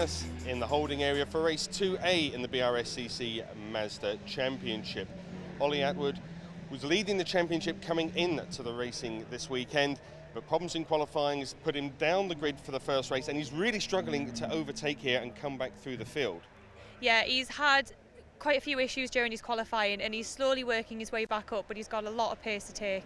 us in the holding area for race 2A in the BRSCC Mazda Championship. Ollie Atwood was leading the championship coming in to the racing this weekend, but problems in qualifying has put him down the grid for the first race, and he's really struggling to overtake here and come back through the field. Yeah, he's had quite a few issues during his qualifying, and he's slowly working his way back up, but he's got a lot of pace to take.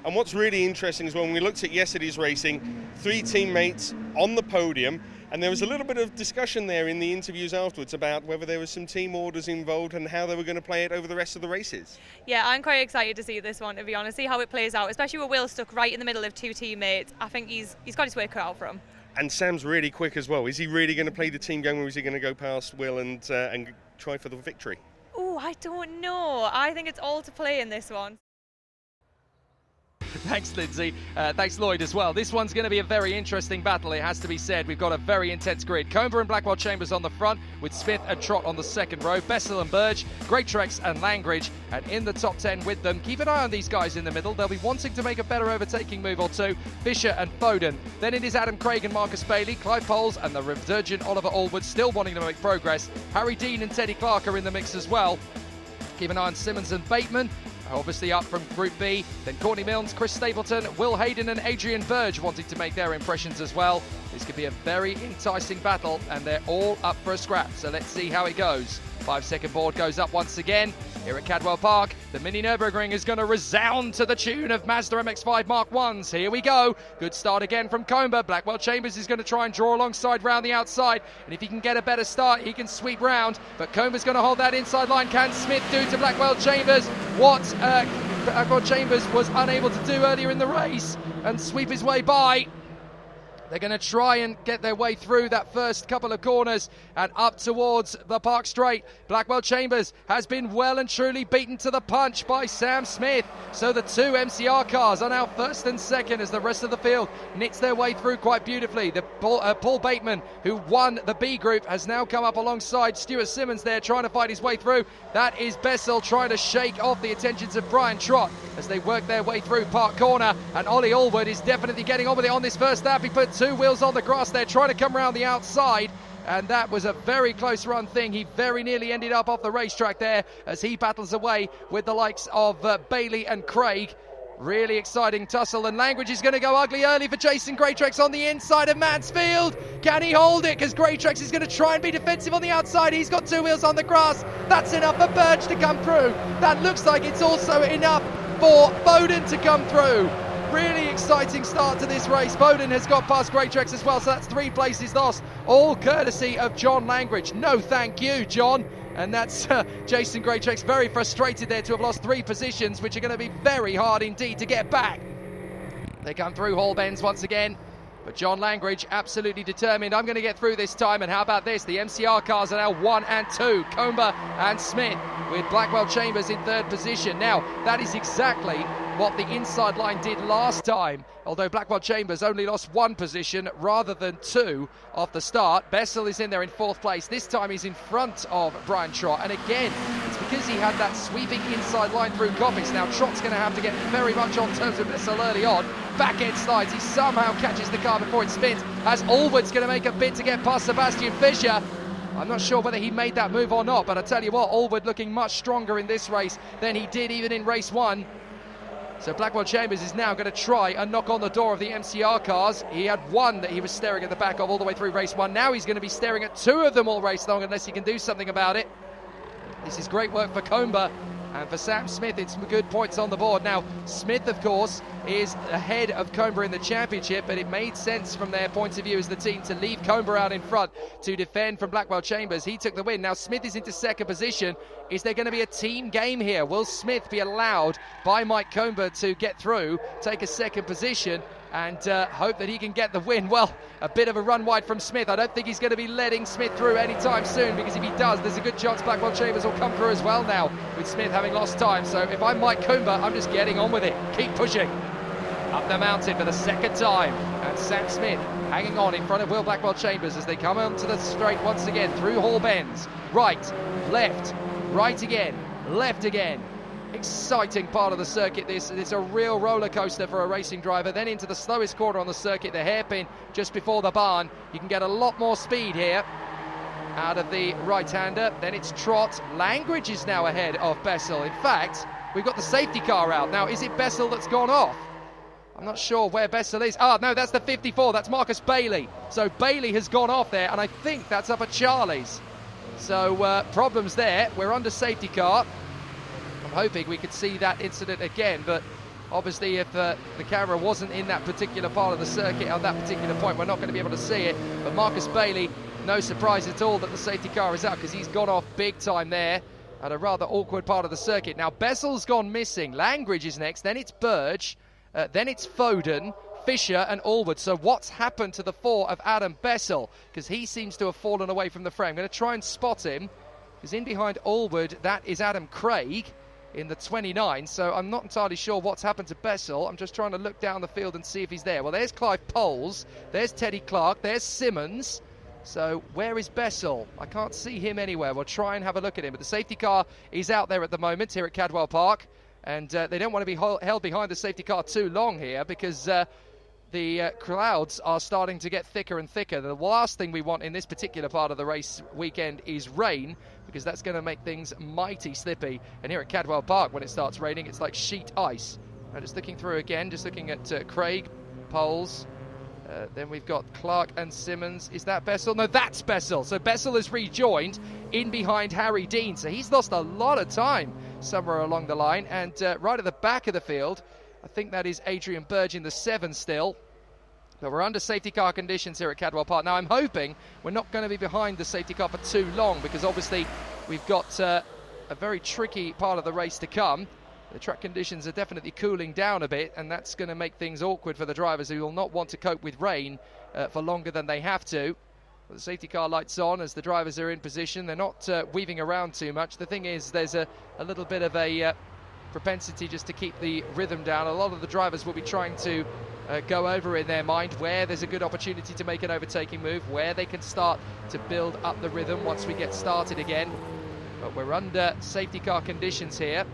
And what's really interesting is when we looked at yesterday's racing, 3 teammates on the podium, and there was a little bit of discussion there in the interviews afterwards about whether there was some team orders involved and how they were going to play it over the rest of the races. Yeah, I'm quite excited to see this one, to be honest, see how it plays out, especially with Will stuck right in the middle of 2 teammates. I think he's got his work cut out for him. And Sam's really quick as well. Is he really going to play the team game, or is he going to go past Will and try for the victory? Oh, I don't know. I think it's all to play in this one. Thanks, Lindsay. Thanks, Lloyd, as well. This one's going to be a very interesting battle, it has to be said. We've got a very intense grid. Comber and Blackwell Chambers on the front, with Smith and Trott on the second row. Bessel and Burge, Greatrex and Langridge, and in the top 10 with them. Keep an eye on these guys in the middle. They'll be wanting to make a better overtaking move or two. Fisher and Foden. Then it is Adam Craig and Marcus Bailey, Clive Poles and the resurgent Oliver Allwood still wanting to make progress. Harry Dean and Teddy Clark are in the mix as well. Keep an eye on Simmons and Bateman. Obviously up from Group B, then Courtney Milnes, Chris Stapleton, Will Hayden and Adrian Burge wanting to make their impressions as well. This could be a very enticing battle, and they're all up for a scrap, so let's see how it goes. 5-second board goes up once again here at Cadwell Park. The Mini Nürburgring is going to resound to the tune of Mazda MX-5 Mark 1s. Here we go. Good start again from Comber. Blackwell Chambers is going to try and draw alongside round the outside, and if he can get a better start, he can sweep round. But Comber's going to hold that inside line. Can Smith do to Blackwell Chambers what Blackwell Chambers was unable to do earlier in the race and sweep his way by? They're going to try and get their way through that first couple of corners and up towards the Park Straight. Blackwell Chambers has been well and truly beaten to the punch by Sam Smith. So the 2 MCR cars are now first and second as the rest of the field knits their way through quite beautifully. The Paul Bateman, who won the B group, has now come up alongside Stuart Simmons there trying to fight his way through. That is Bessel trying to shake off the attentions of Brian Trott as they work their way through Park Corner. And Ollie Allwood is definitely getting on with it on this first lap. He put 2 wheels on the grass there trying to come around the outside, and that was a very close run thing. He very nearly ended up off the racetrack there as he battles away with the likes of Bailey and Craig. Really exciting tussle, and Langridge is going to go ugly early for Jason Greatrex on the inside of Mansfield. Can he hold it? Because Greatrex is going to try and be defensive on the outside. He's got 2 wheels on the grass. That's enough for Burge to come through. That looks like it's also enough for Foden to come through. Really exciting start to this race. Foden has got past Greatrex as well, so that's 3 places lost, all courtesy of John Langridge. No thank you, John. And that's Jason Greatrex very frustrated there to have lost 3 positions, which are going to be very hard indeed to get back. They come through Hall Bends once again, but John Langridge absolutely determined. I'm going to get through this time, and how about this? The MCR cars are now 1 and 2, Comber and Smith, with Blackwell Chambers in 3rd position. Now, that is exactly what the inside line did last time, although Blackwell Chambers only lost 1 position rather than 2 off the start. Bessel is in there in 4th place. This time he's in front of Brian Trott, and again, it's because he had that sweeping inside line through Coppice. Now Trott's going to have to get very much on terms with Bessel early on. Back end slides, he somehow catches the car before it spins, as Allwood's going to make a bid to get past Sebastian Fisher. I'm not sure whether he made that move or not, but I tell you what, Allwood looking much stronger in this race than he did even in race 1. So Blackwell Chambers is now going to try and knock on the door of the MCR cars. He had 1 that he was staring at the back of all the way through race 1. Now he's going to be staring at 2 of them all race long unless he can do something about it. This is great work for Comber. And for Sam Smith, it's some good points on the board. Now, Smith, of course, is ahead of Comber in the championship, but it made sense from their point of view as the team to leave Comber out in front to defend from Blackwell Chambers. He took the win. Now, Smith is into 2nd position. Is there going to be a team game here? Will Smith be allowed by Mike Comber to get through, take a 2nd position, and hope that he can get the win? Well, a bit of a run wide from Smith. I don't think he's going to be letting Smith through anytime soon, because if he does, there's a good chance Blackwell Chambers will come through as well now, with Smith having lost time. So if I'm Mike Comber, I'm just getting on with it. Keep pushing. Up the mountain for the 2nd time, and Sam Smith hanging on in front of Will Blackwell Chambers as they come onto the straight once again through Hall Bends. Right, left, right again, left again. exciting part of the circuit. This is a real roller coaster for a racing driver. Then into the slowest corner on the circuit, the hairpin just before the barn. You can get a lot more speed here out of the right-hander. Then it's Trott. Langridge is now ahead of Bessel. In fact, we've got the safety car out. Now, is it Bessel that's gone off? I'm not sure where Bessel is. Ah, no, that's the 54. That's Marcus Bailey. So Bailey has gone off there, and I think that's up at Charlie's. So problems there. We're under safety car. I'm hoping we could see that incident again, but obviously if the camera wasn't in that particular part of the circuit on that particular point, we're not going to be able to see it. But Marcus Bailey, no surprise at all that the safety car is out, because he's gone off big time there at a rather awkward part of the circuit. Now Bessel's gone missing. Langridge is next, then it's Burge, then it's Foden, Fisher and Allwood. So what's happened to the 4 of Adam Bessel? Because he seems to have fallen away from the frame. I'm going to try and spot him, because in behind Allwood, that is Adam Craig in the 29. So I'm not entirely sure what's happened to Bessel. I'm just trying to look down the field and see if he's there. Well, there's Clive Poles, there's Teddy Clark, there's Simmons. So where is Bessel? I can't see him anywhere. We'll try and have a look at him. But the safety car is out there at the moment here at Cadwell Park. And they don't want to be held behind the safety car too long here, because the clouds are starting to get thicker and thicker. The last thing we want in this particular part of the race weekend is rain, because that's going to make things mighty slippy. And here at Cadwell Park, when it starts raining, it's like sheet ice. Now just looking through again, just looking at Craig, Poles. Then we've got Clark and Simmons. Is that Bessel? No, that's Bessel. So Bessel has rejoined in behind Harry Dean. So he's lost a lot of time somewhere along the line. And right at the back of the field, I think that is Adrian Burge in the 7 still. But we're under safety car conditions here at Cadwell Park. Now I'm hoping we're not going to be behind the safety car for too long, because obviously we've got a very tricky part of the race to come. The track conditions are definitely cooling down a bit, and that's going to make things awkward for the drivers, who will not want to cope with rain for longer than they have to. But the safety car lights on as the drivers are in position. They're not weaving around too much. The thing is, there's a little bit of a propensity just to keep the rhythm down. A lot of the drivers will be trying to go over in their mind where there's a good opportunity to make an overtaking move, where they can start to build up the rhythm once we get started again. But we're under safety car conditions here.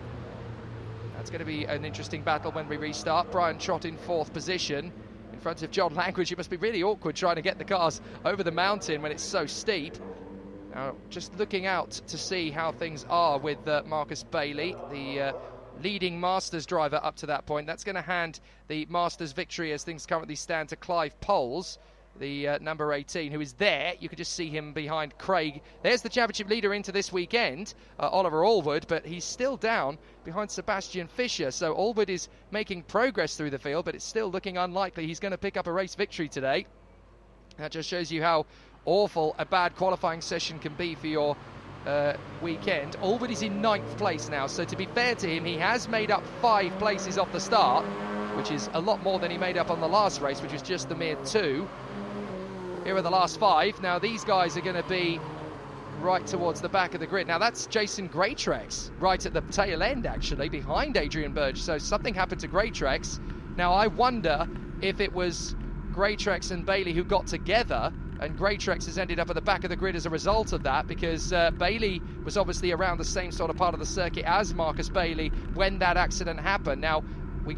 It's going to be an interesting battle when we restart. Brian Trott in 4th position in front of John Langridge. It must be really awkward trying to get the cars over the mountain when it's so steep. Now, just looking out to see how things are with Marcus Bailey, the leading Masters driver up to that point. That's going to hand the Masters victory, as things currently stand, to Clive Poles, the number 18, who is there. You can just see him behind Craig. There's the championship leader into this weekend, Oliver Allwood, but he's still down behind Sebastian Fisher. So Allwood is making progress through the field, but it's still looking unlikely he's going to pick up a race victory today. That just shows you how awful a bad qualifying session can be for your weekend. Allwood is in 9th place now, so to be fair to him, he has made up 5 places off the start, which is a lot more than he made up on the last race, which was just the mere 2. Here are the last 5. Now these guys are going to be right towards the back of the grid. Now that's Jason Greatrex right at the tail end, actually, behind Adrian Burge. So something happened to Greatrex. Now I wonder if it was Greatrex and Bailey who got together, and Greatrex has ended up at the back of the grid as a result of that, because Bailey was obviously around the same sort of part of the circuit as Marcus Bailey when that accident happened. Now,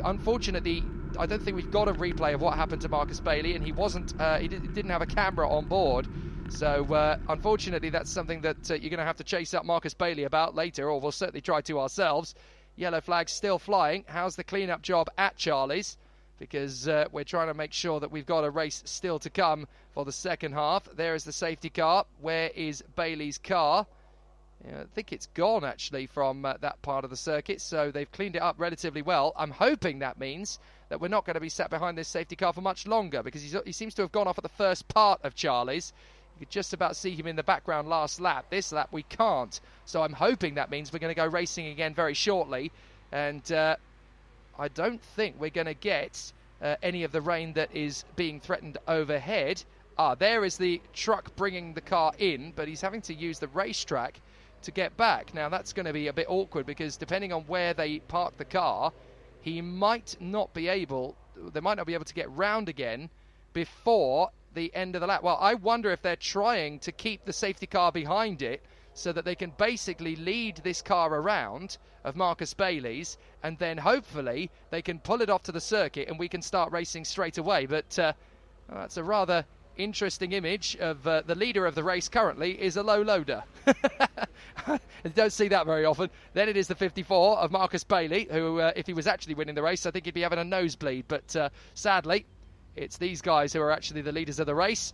unfortunately, I don't think we've got a replay of what happened to Marcus Bailey, and he didn't have a camera on board. So unfortunately, that's something that you're going to have to chase up Marcus Bailey about later, or we'll certainly try to ourselves. Yellow flag still flying. How's the clean-up job at Charlie's? Because we're trying to make sure that we've got a race still to come for the second half. There is the safety car. Where is Bailey's car? I think it's gone, actually, from that part of the circuit, so they've cleaned it up relatively well. I'm hoping that means that we're not going to be sat behind this safety car for much longer, because he seems to have gone off at the first part of Charlie's. You could just about see him in the background last lap. This lap we can't, so I'm hoping that means we're going to go racing again very shortly, and I don't think we're going to get any of the rain that is being threatened overhead. There is the truck bringing the car in, but he's having to use the racetrack to get back. Now that's going to be a bit awkward, because depending on where they park the car, they might not be able to get round again before the end of the lap. Well, I wonder if they're trying to keep the safety car behind it so that they can basically lead this car around of Marcus Bailey's, and then hopefully they can pull it off to the circuit and we can start racing straight away. But that's a rather interesting image of the leader of the race currently is a low loader. You don't see that very often. Then it is the 54 of Marcus Bailey, who if he was actually winning the race, I think he'd be having a nosebleed. But sadly, it's these guys who are actually the leaders of the race.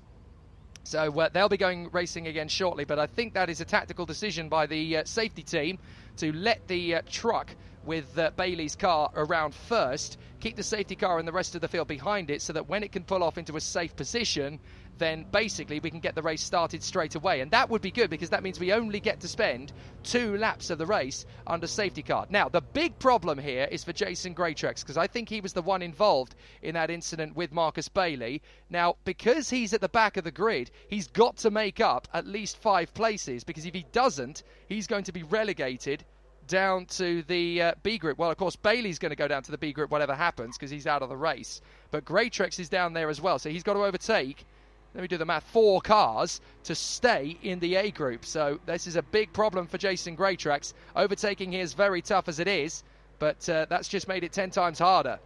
So they'll be going racing again shortly, but I think that is a tactical decision by the safety team to let the truck with Bailey's car around first, keep the safety car and the rest of the field behind it so that when it can pull off into a safe position, then basically we can get the race started straight away. And that would be good because that means we only get to spend 2 laps of the race under safety car. Now, the big problem here is for Jason Greatrex, because I think he was the one involved in that incident with Marcus Bailey. Now, because he's at the back of the grid, he's got to make up at least 5 places, because if he doesn't, he's going to be relegated down to the B group. Well, of course, Bailey's going to go down to the B group whatever happens because he's out of the race. But Greatrex is down there as well, so he's got to overtake, let me do the math, 4 cars to stay in the A group. So this is a big problem for Jason Greatrex. Overtaking here is very tough as it is, but that's just made it 10 times harder.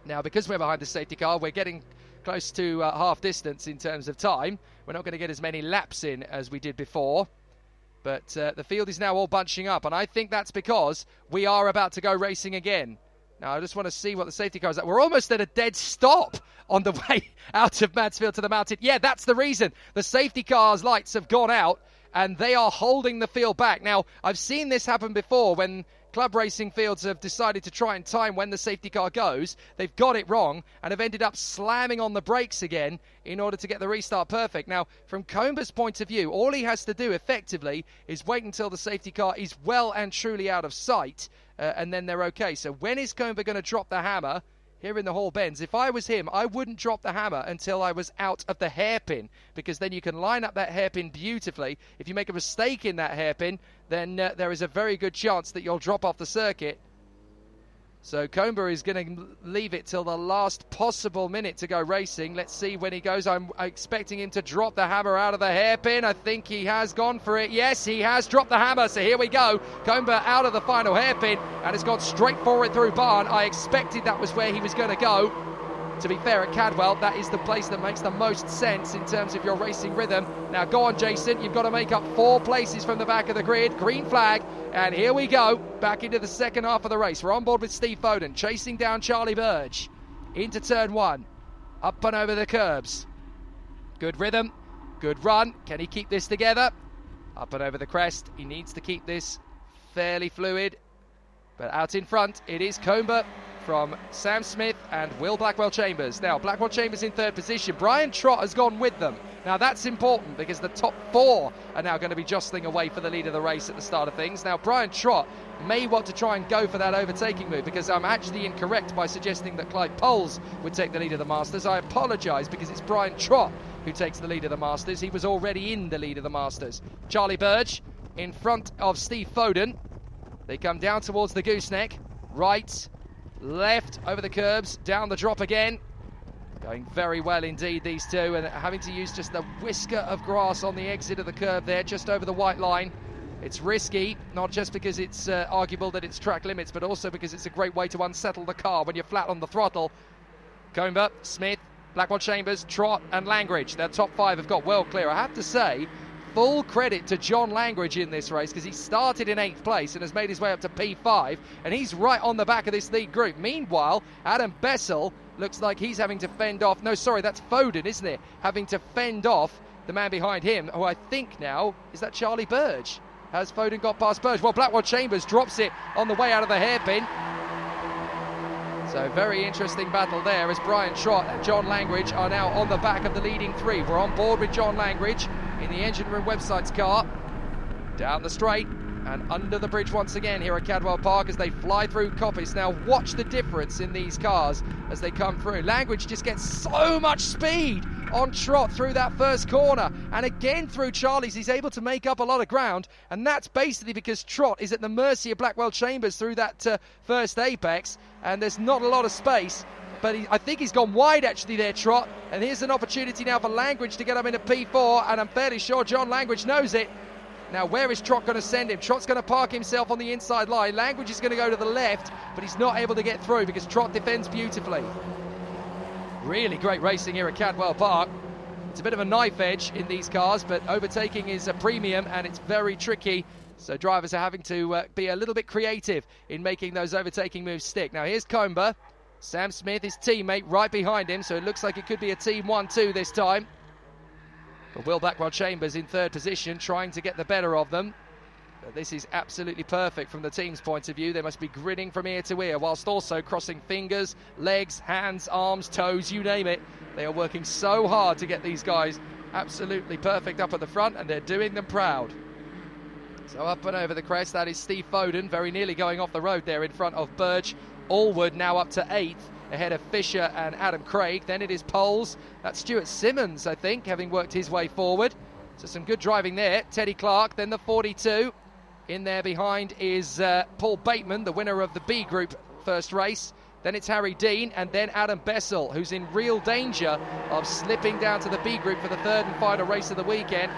Now, because we're behind the safety car, we're getting close to half distance in terms of time. We're not going to get as many laps in as we did before. But the field is now all bunching up, and I think that's because we are about to go racing again. Now, I just want to see what the safety car is at. We're almost at a dead stop on the way out of Mansfield to the mountain. Yeah, that's the reason. The safety car's lights have gone out, and they are holding the field back. Now, I've seen this happen before when club racing fields have decided to try and time when the safety car goes. They've got it wrong and have ended up slamming on the brakes again in order to get the restart perfect. Now, from Comber's point of view, all he has to do effectively is wait until the safety car is well and truly out of sight, and then they're okay. So when is Comber going to drop the hammer here in the Hall Bends? If I was him, I wouldn't drop the hammer until I was out of the hairpin, because then you can line up that hairpin beautifully. If you make a mistake in that hairpin, then there is a very good chance that you'll drop off the circuit. So Comber is going to leave it till the last possible minute to go racing. Let's see when he goes. I'm expecting him to drop the hammer out of the hairpin. I think he has gone for it. Yes, he has dropped the hammer. So here we go. Comber out of the final hairpin and has gone straight forward through Barn. I expected that was where he was going to go. To be fair, at Cadwell, that is the place that makes the most sense in terms of your racing rhythm. Now, go on, Jason. You've got to make up 4 places from the back of the grid. Green flag. And here we go. Back into the second half of the race. We're on board with Steve Foden, chasing down Charlie Burge. Into turn 1. Up and over the curbs. Good rhythm. Good run. Can he keep this together? Up and over the crest. He needs to keep this fairly fluid. But out in front, it is Comber from Sam Smith and Will Blackwell-Chambers. Now, Blackwell-Chambers in 3rd position. Brian Trott has gone with them. Now, that's important because the top 4 are now going to be jostling away for the lead of the race at the start of things. Now, Brian Trott may want to try and go for that overtaking move, because I'm actually incorrect by suggesting that Clive Poles would take the lead of the Masters. I apologise, because it's Brian Trott who takes the lead of the Masters. He was already in the lead of the Masters. Charlie Burge in front of Steve Foden. They come down towards the gooseneck. Right, left, over the curbs, down the drop again. Going very well indeed, these two, and having to use just a whisker of grass on the exit of the curb there, just over the white line. It's risky, not just because it's arguable that it's track limits, but also because it's a great way to unsettle the car when you're flat on the throttle. Comber, Smith, Blackwell-Chambers, Trott and Langridge. Their top 5 have got well clear. I have to say, full credit to John Langridge in this race, because he started in 8th place and has made his way up to P5, and he's right on the back of this lead group. Meanwhile, Adam Bessel looks like he's having to fend off, no, sorry, that's Foden, isn't it? Having to fend off the man behind him, who I think now, is that Charlie Burge? Has Foden got past Burge? Well, Blackwell-Chambers drops it on the way out of the hairpin. So very interesting battle there, as Brian Trott and John Langridge are now on the back of the leading 3. We're on board with John Langridge in the Engine Room Website's car. Down the straight and under the bridge once again here at Cadwell Park as they fly through Coppice. Now watch the difference in these cars as they come through. Langridge just gets so much speed on Trott through that first corner, and again through Charlie's he's able to make up a lot of ground, and that's basically because Trott is at the mercy of Blackwell-Chambers through that first apex, and there's not a lot of space. But I think he's gone wide actually there, Trott, and here's an opportunity now for Langridge to get up into P4, and I'm fairly sure John Langridge knows it. Now, where is Trott going to send him? Trott's going to park himself on the inside line. Language is going to go to the left, but he's not able to get through because Trott defends beautifully. Really great racing here at Cadwell Park. It's a bit of a knife edge in these cars, but overtaking is a premium and it's very tricky. So drivers are having to be a little bit creative in making those overtaking moves stick. Now here's Comber. Sam Smith, his teammate, right behind him. So it looks like it could be a team 1-2 this time. But Will Blackwell Chambers in third position, trying to get the better of them. But this is absolutely perfect from the team's point of view. They must be grinning from ear to ear, whilst also crossing fingers, legs, hands, arms, toes, you name it. They are working so hard to get these guys absolutely perfect up at the front, and they're doing them proud. So up and over the crest, that is Steve Foden, very nearly going off the road there in front of Burge. Allwood now up to 8th, ahead of Fisher and Adam Craig. Then it is Poles. That's Stuart Simmons, I think, having worked his way forward. So some good driving there. Teddy Clark, then the 42. In there behind is Paul Bateman, the winner of the B Group first race. Then it's Harry Dean, and then Adam Bessel, who's in real danger of slipping down to the B Group for the third and final race of the weekend.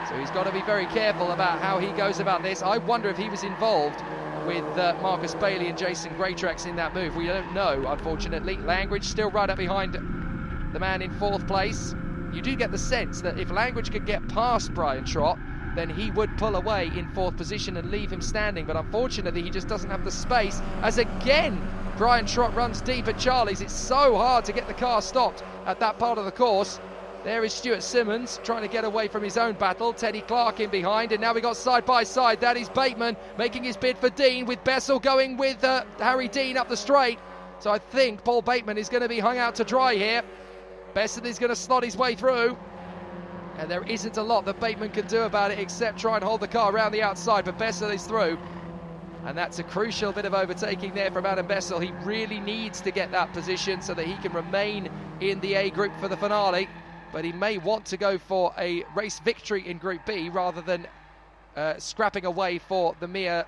So he's got to be very careful about how he goes about this. I wonder if he was involved with Marcus Bailey and Jason Greatrex in that move. We don't know, unfortunately. Language still right up behind the man in 4th place. You do get the sense that if Language could get past Brian Trott, then he would pull away in 4th position and leave him standing. But unfortunately, he just doesn't have the space, as again, Brian Trott runs deep at Charlie's. It's so hard to get the car stopped at that part of the course. There is Stuart Simmons trying to get away from his own battle. Teddy Clark in behind, and now we got side by side. That is Bateman making his bid for Dean, with Bessel going with Harry Dean up the straight. So I think Paul Bateman is going to be hung out to dry here. Bessel is going to slot his way through, and there isn't a lot that Bateman can do about it except try and hold the car around the outside, but Bessel is through. And that's a crucial bit of overtaking there from Adam Bessel. He really needs to get that position so that he can remain in the A Group for the finale. But he may want to go for a race victory in Group B rather than scrapping away for the mere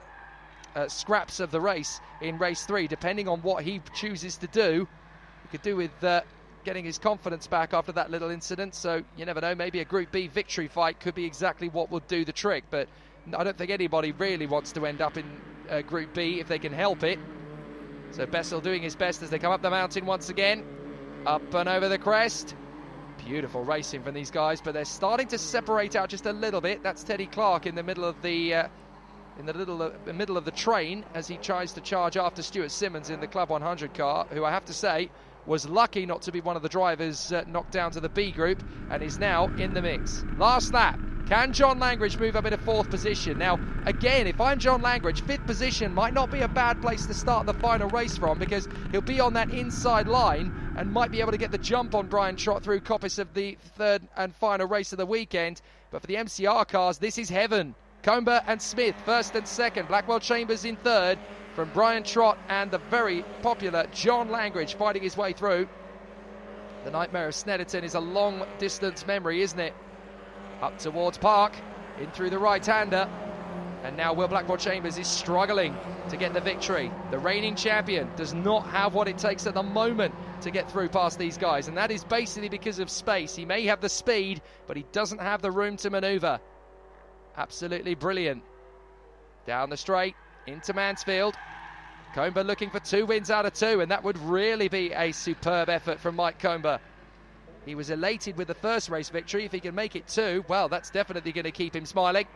scraps of the race in race 3, depending on what he chooses to do. He could do with getting his confidence back after that little incident. So you never know, maybe a Group B victory fight could be exactly what would do the trick. But I don't think anybody really wants to end up in Group B if they can help it. So Bessel doing his best as they come up the mountain once again. Up and over the crest. Beautiful racing from these guys, but they're starting to separate out just a little bit. That's Teddy Clark in the middle of the middle of the train as he tries to charge after Stuart Simmons in the Club 100 car, who I have to say was lucky not to be one of the drivers knocked down to the B Group and is now in the mix. Last lap. Can John Langridge move up into 4th position? Now, again, if I'm John Langridge, 5th position might not be a bad place to start the final race from, because he'll be on that inside line and might be able to get the jump on Brian Trott through coppice of the third and final race of the weekend. But for the MCR cars, this is heaven. Comber and Smith, 1st and 2nd. Blackwell Chambers in 3rd from Brian Trott and the very popular John Langridge fighting his way through. The Nightmare of Snetterton is a long-distance memory, isn't it? Up towards Park, in through the right-hander. And now Will Blackwell Chambers is struggling to get the victory. The reigning champion does not have what it takes at the moment to get through past these guys. And that is basically because of space. He may have the speed, but he doesn't have the room to manoeuvre. Absolutely brilliant. Down the straight, into Mansfield. Comber looking for 2 wins out of 2, and that would really be a superb effort from Mike Comber. He was elated with the first race victory. If he can make it 2, well, that's definitely going to keep him smiling.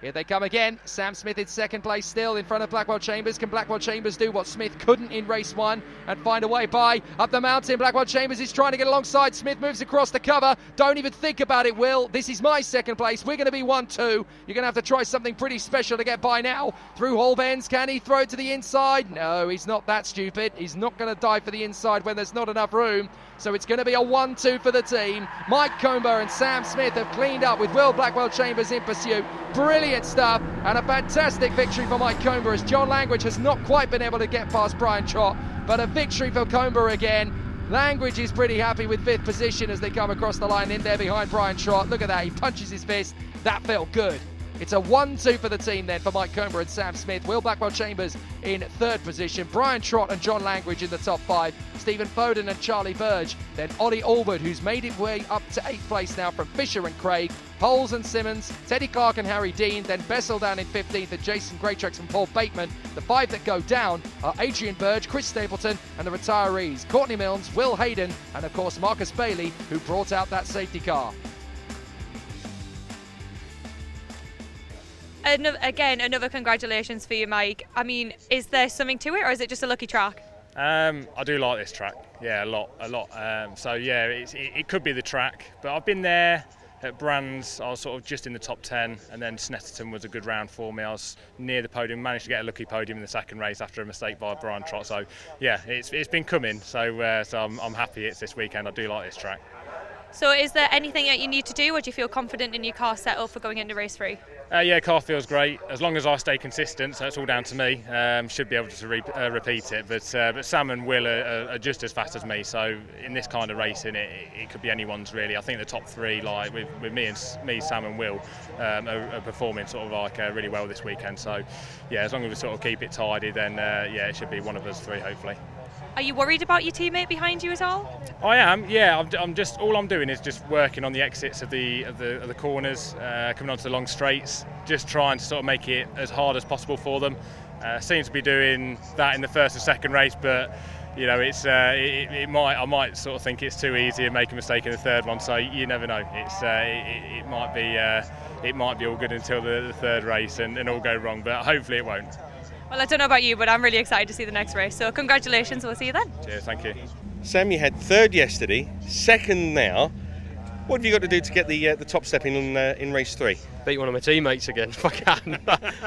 Here they come again. Sam Smith in 2nd place still in front of Blackwell Chambers. Can Blackwell Chambers do what Smith couldn't in race 1 and find a way by? Up the mountain, Blackwell Chambers is trying to get alongside. Smith moves across the cover. Don't even think about it, Will. This is my 2nd place. We're going to be 1-2. You're going to have to try something pretty special to get by now. Through Hall Bends, can he throw it to the inside? No, he's not that stupid. He's not going to dive for the inside when there's not enough room. So it's going to be a 1-2 for the team. Mike Comber and Sam Smith have cleaned up with Will Blackwell Chambers in pursuit. Brilliant stuff, and a fantastic victory for Mike Comber, as John Langridge has not quite been able to get past Brian Trott, but a victory for Comber again. Langridge is pretty happy with 5th position as they come across the line in there behind Brian Trott. Look at that, he punches his fist. That felt good. It's a 1-2 for the team then for Mike Comer and Sam Smith. Will Blackwell Chambers in 3rd position. Brian Trott and John Langridge in the top 5. Stephen Foden and Charlie Burge. Then Ollie Allwood, who's made his way up to 8th place now from Fisher and Craig. Poles and Simmons, Teddy Clark and Harry Dean, then Bessel down in 15th and Jason Greatrex and Paul Bateman. The 5 that go down are Adrian Burge, Chris Stapleton and the retirees, Courtney Milnes, Will Hayden and of course Marcus Bailey, who brought out that safety car. Again, another congratulations for you, Mike. I mean, is there something to it or is it just a lucky track? I do like this track, yeah, a lot. So yeah, it could be the track, but I've been there. At Brands, I was sort of just in the top 10, and then Snetterton was a good round for me. I was near the podium, managed to get a lucky podium in the second race after a mistake by Brian Trott. So, yeah, it's been coming. So I'm happy it's this weekend. I do like this track. So, is there anything that you need to do, or do you feel confident in your car setup for going into race 3? Yeah, car feels great as long as I stay consistent. So it's all down to me. Should be able to repeat it, but Sam and Will are just as fast as me. So in this kind of racing, it could be anyone's really. I think the top 3, like with me, Sam and Will, are performing sort of like really well this weekend. So yeah, as long as we sort of keep it tidy, then yeah, it should be one of us 3 hopefully. Are you worried about your teammate behind you at all? I am, yeah. I'm just all I'm doing is just working on the exits of the corners, coming onto the long straights, just trying to sort of make it as hard as possible for them. Seems to be doing that in the first and second race, but you know, I might sort of think it's too easy and make a mistake in the third one. So you never know. It might be all good until the third race and all go wrong, but hopefully it won't. Well, I don't know about you, but I'm really excited to see the next race. So congratulations, we'll see you then. Cheers, thank you. Sam, you had 3rd yesterday, 2nd now. What have you got to do to get the top step in race 3? Beat one of my teammates again if I can.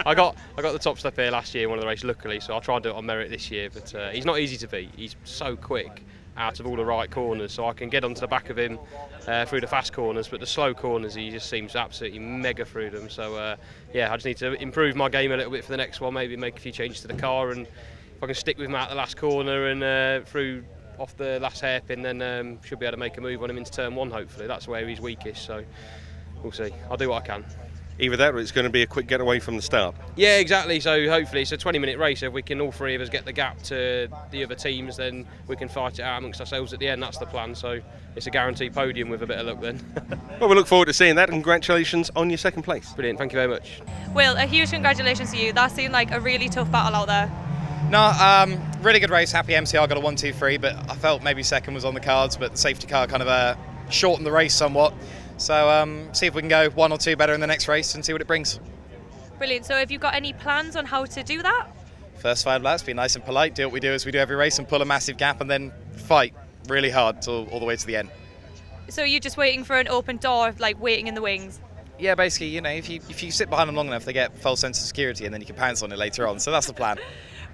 I got the top step here last year in one of the races, luckily, so I'll try and do it on merit this year. But he's not easy to beat. He's so quick out of all the right corners, so I can get onto the back of him through the fast corners, but the slow corners he just seems absolutely mega through them. So yeah, I just need to improve my game a little bit for the next one, maybe make a few changes to the car, and if I can stick with him out the last corner and through off the last hairpin, then should be able to make a move on him into turn 1 hopefully. That's where he's weakest, so we'll see. I'll do what I can. Either that or it's going to be a quick getaway from the start. Yeah, exactly. So hopefully it's a 20-minute race. If we can, all 3 of us, get the gap to the other teams, then we can fight it out amongst ourselves at the end. That's the plan. So it's a guaranteed podium with a bit of luck then. Well, we look forward to seeing that. Congratulations on your 2nd place. Brilliant. Thank you very much. Will, a huge congratulations to you. That seemed like a really tough battle out there. No, really good race. Happy MCR got a 1-2-3, but I felt maybe 2nd was on the cards, but the safety car kind of shortened the race somewhat. So see if we can go 1 or 2 better in the next race and see what it brings. Brilliant. So have you got any plans on how to do that? First 5 laps, be nice and polite, do what we do as we do every race and pull a massive gap and then fight really hard till all the way to the end. So you're just waiting for an open door, like waiting in the wings? Yeah, basically, you know, if you sit behind them long enough, they get a false sense of security and then you can pounce on it later on. So that's the plan.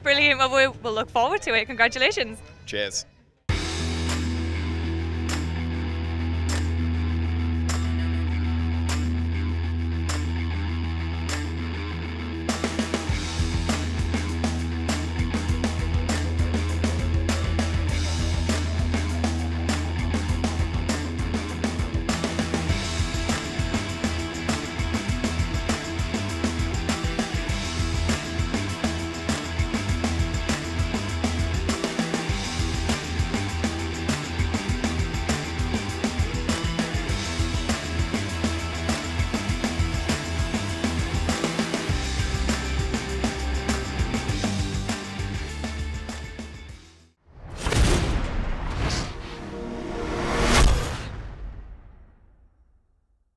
Brilliant. Well, we'll look forward to it. Congratulations. Cheers.